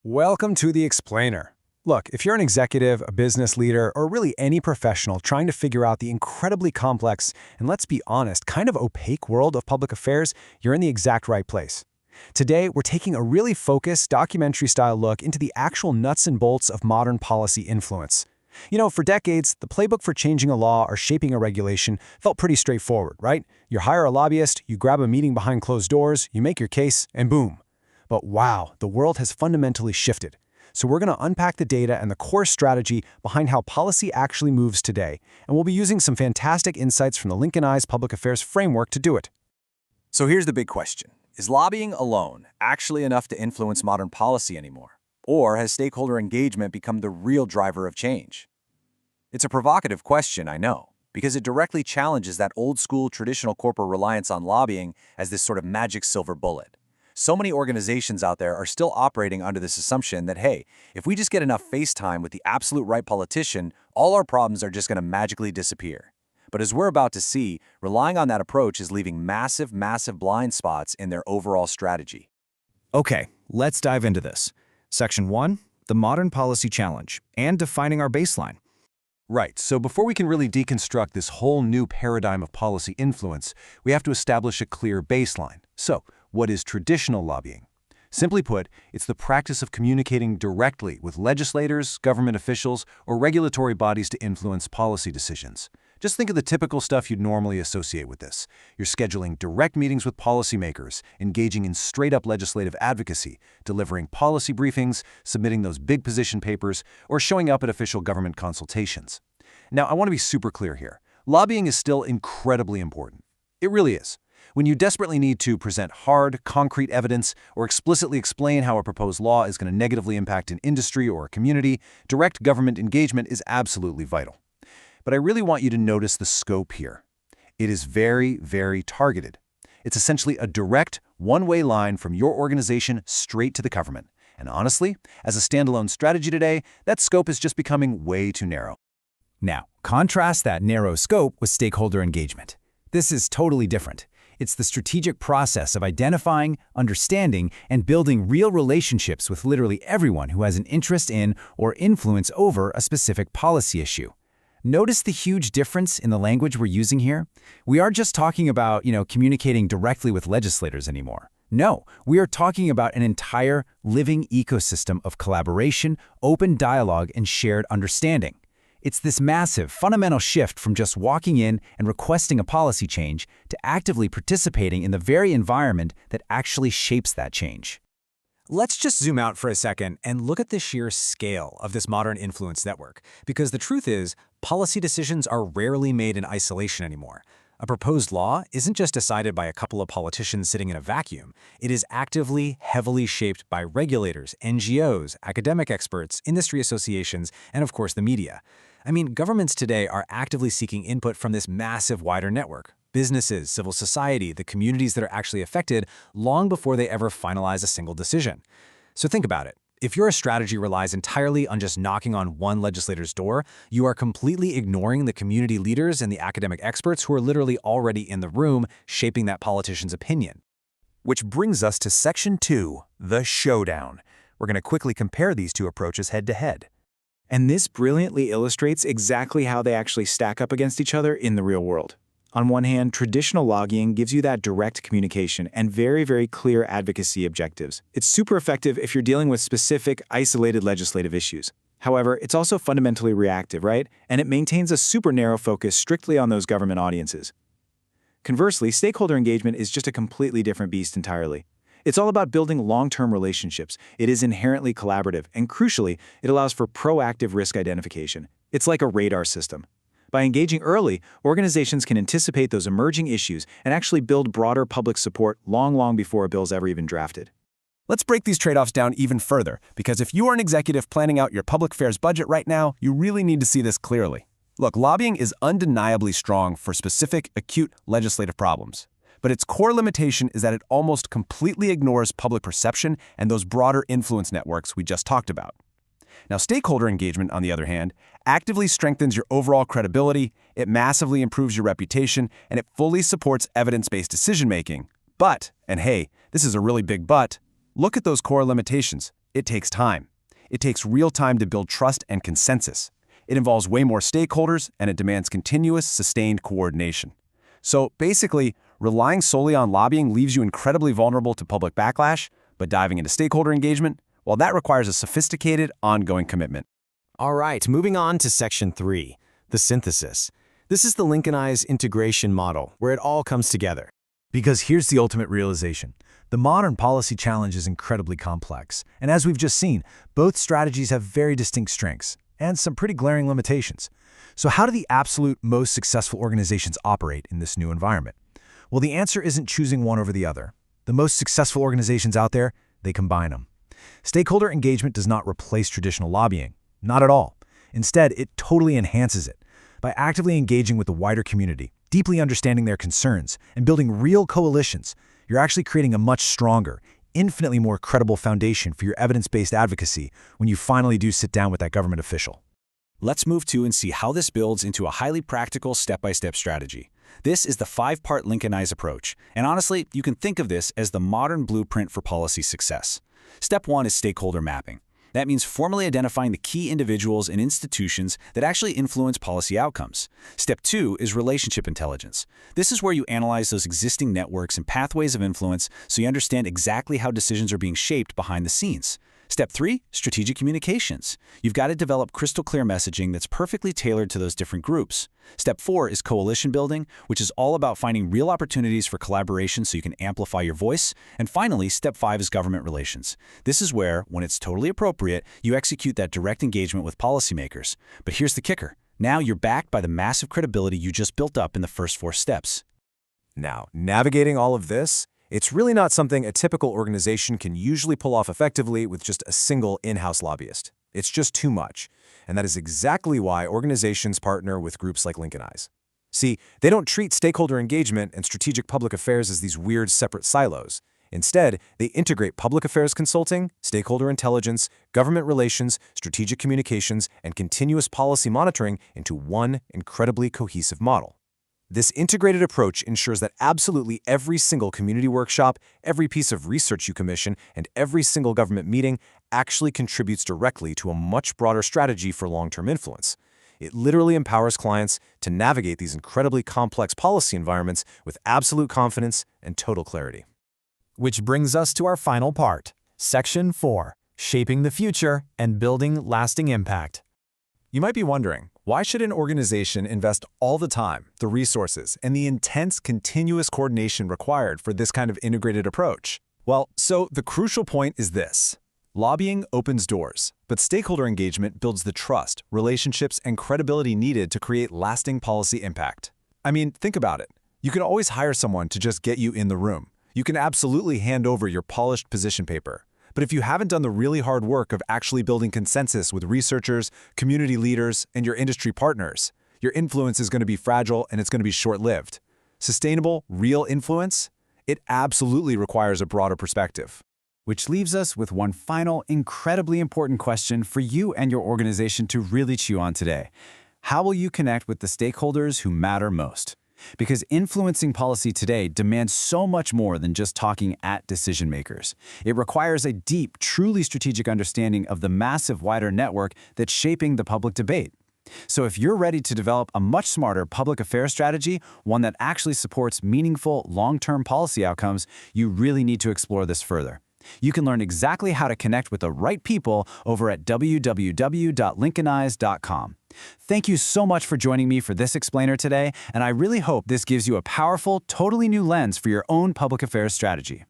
Welcome to The Explainer. Look, if you're an executive, a business leader, or really any professional trying to figure out the incredibly complex and, let's be honest, kind of opaque world of public affairs, you're in the exact right place. Today, we're taking a really focused, documentary-style look into the actual nuts and bolts of modern policy influence. For decades, the playbook for changing a law or shaping a regulation felt pretty straightforward, right? You hire a lobbyist, you grab a meeting behind closed doors, you make your case, and boom. But wow, the world has fundamentally shifted. So we're going to unpack the data and the core strategy behind how policy actually moves today, and we'll be using some fantastic insights from the Linkonize public affairs framework to do it. So here's the big question. Is lobbying alone actually enough to influence modern policy anymore? Or has stakeholder engagement become the real driver of change? It's a provocative question, I know, because it directly challenges that old-school traditional corporate reliance on lobbying as this sort of magic silver bullet. So many organizations out there are still operating under this assumption that, hey, if we just get enough face time with the absolute right politician, all our problems are just going to magically disappear. But as we're about to see, relying on that approach is leaving massive blind spots in their overall strategy. Okay, let's dive into this. Section 1, the modern policy challenge, and defining our baseline. Right, so before we can really deconstruct this whole new paradigm of policy influence, we have to establish a clear baseline. So, what is traditional lobbying? Simply put, it's the practice of communicating directly with legislators, government officials, or regulatory bodies to influence policy decisions. Just think of the typical stuff you'd normally associate with this. You're scheduling direct meetings with policymakers, engaging in straight-up legislative advocacy, delivering policy briefings, submitting those big position papers, or showing up at official government consultations. Now, I want to be super clear here. Lobbying is still incredibly important. It really is. When you desperately need to present hard, concrete evidence or explicitly explain how a proposed law is going to negatively impact an industry or a community, direct government engagement is absolutely vital. But I really want you to notice the scope here. It is very targeted. It's essentially a direct, one-way line from your organization straight to the government. And honestly, as a standalone strategy today, that scope is just becoming way too narrow. Now, contrast that narrow scope with stakeholder engagement. This is totally different. It's the strategic process of identifying, understanding, and building real relationships with literally everyone who has an interest in or influence over a specific policy issue. Notice the huge difference in the language we're using here? We aren't just talking about, communicating directly with legislators anymore. No, we are talking about an entire living ecosystem of collaboration, open dialogue, and shared understanding. It's this massive, fundamental shift from just walking in and requesting a policy change to actively participating in the very environment that actually shapes that change. Let's just zoom out for a second and look at the sheer scale of this modern influence network, because the truth is, policy decisions are rarely made in isolation anymore. A proposed law isn't just decided by a couple of politicians sitting in a vacuum. It is actively, heavily shaped by regulators, NGOs, academic experts, industry associations, and of course the media. Governments today are actively seeking input from this massive wider network. Businesses, civil society, the communities that are actually affected long before they ever finalize a single decision. So think about it. If your strategy relies entirely on just knocking on one legislator's door, you are completely ignoring the community leaders and the academic experts who are literally already in the room shaping that politician's opinion. Which brings us to Section 2, the showdown. We're going to quickly compare these two approaches head-to-head. And this brilliantly illustrates exactly how they actually stack up against each other in the real world. On one hand, traditional lobbying gives you that direct communication and very clear advocacy objectives. It's super effective if you're dealing with specific, isolated legislative issues. However, it's also fundamentally reactive, right? And it maintains a super narrow focus strictly on those government audiences. Conversely, stakeholder engagement is just a completely different beast entirely. It's all about building long-term relationships. It is inherently collaborative, and crucially, it allows for proactive risk identification. It's like a radar system. By engaging early, organizations can anticipate those emerging issues and actually build broader public support long before a bill's ever even drafted. Let's break these trade-offs down even further, because if you are an executive planning out your public affairs budget right now, you really need to see this clearly. Look, lobbying is undeniably strong for specific, acute legislative problems. But its core limitation is that it almost completely ignores public perception and those broader influence networks we just talked about. Now, stakeholder engagement, on the other hand, actively strengthens your overall credibility, it massively improves your reputation, and it fully supports evidence-based decision-making. But, and hey, this is a really big but, look at those core limitations. It takes time. It takes real time to build trust and consensus. It involves way more stakeholders, and it demands continuous, sustained coordination. So basically, relying solely on lobbying leaves you incredibly vulnerable to public backlash, but diving into stakeholder engagement, well, that requires a sophisticated, ongoing commitment. All right, moving on to Section 3, the synthesis. This is the Linkonize integration model, where it all comes together. Because here's the ultimate realization. The modern policy challenge is incredibly complex, and as we've just seen, both strategies have very distinct strengths and some pretty glaring limitations. So how do the absolute most successful organizations operate in this new environment? Well, the answer isn't choosing one over the other. The most successful organizations out there, they combine them. Stakeholder engagement does not replace traditional lobbying. Not at all. Instead, it totally enhances it. By actively engaging with the wider community, deeply understanding their concerns, and building real coalitions, you're actually creating a much stronger, infinitely more credible foundation for your evidence-based advocacy when you finally do sit down with that government official. Let's move to and see how this builds into a highly practical step-by-step strategy. This is the 5-part Linkonize approach, and honestly, you can think of this as the modern blueprint for policy success. Step 1 is stakeholder mapping. That means formally identifying the key individuals and institutions that actually influence policy outcomes. Step 2 is relationship intelligence. This is where you analyze those existing networks and pathways of influence so you understand exactly how decisions are being shaped behind the scenes. Step 3, strategic communications. You've got to develop crystal clear messaging that's perfectly tailored to those different groups. Step 4 is coalition building, which is all about finding real opportunities for collaboration so you can amplify your voice. And finally, Step 5 is government relations. This is where, when it's totally appropriate, you execute that direct engagement with policymakers. But here's the kicker. Now you're backed by the massive credibility you just built up in the first 4 steps. Now, navigating all of this, it's really not something a typical organization can usually pull off effectively with just a single in-house lobbyist. It's just too much. And that is exactly why organizations partner with groups like Linkonize. See, they don't treat stakeholder engagement and strategic public affairs as these weird separate silos. Instead, they integrate public affairs consulting, stakeholder intelligence, government relations, strategic communications, and continuous policy monitoring into one incredibly cohesive model. This integrated approach ensures that absolutely every single community workshop, every piece of research you commission, and every single government meeting actually contributes directly to a much broader strategy for long-term influence. It literally empowers clients to navigate these incredibly complex policy environments with absolute confidence and total clarity. Which brings us to our final part, Section 4, Shaping the Future and Building Lasting Impact. You might be wondering, why should an organization invest all the time, the resources, and the intense continuous coordination required for this kind of integrated approach? Well, so the crucial point is this. Lobbying opens doors, but stakeholder engagement builds the trust, relationships, and credibility needed to create lasting policy impact. I mean, think about it. You can always hire someone to just get you in the room. You can absolutely hand over your polished position paper. But if you haven't done the really hard work of actually building consensus with researchers, community leaders, and your industry partners, your influence is going to be fragile and it's going to be short-lived. Sustainable, real influence? It absolutely requires a broader perspective. Which leaves us with one final, incredibly important question for you and your organization to really chew on today. How will you connect with the stakeholders who matter most? Because influencing policy today demands so much more than just talking at decision makers. It requires a deep, truly strategic understanding of the massive wider network that's shaping the public debate. So if you're ready to develop a much smarter public affairs strategy, one that actually supports meaningful, long-term policy outcomes, you really need to explore this further. You can learn exactly how to connect with the right people over at www.linkonize.com. Thank you so much for joining me for this explainer today, and I really hope this gives you a powerful, totally new lens for your own public affairs strategy.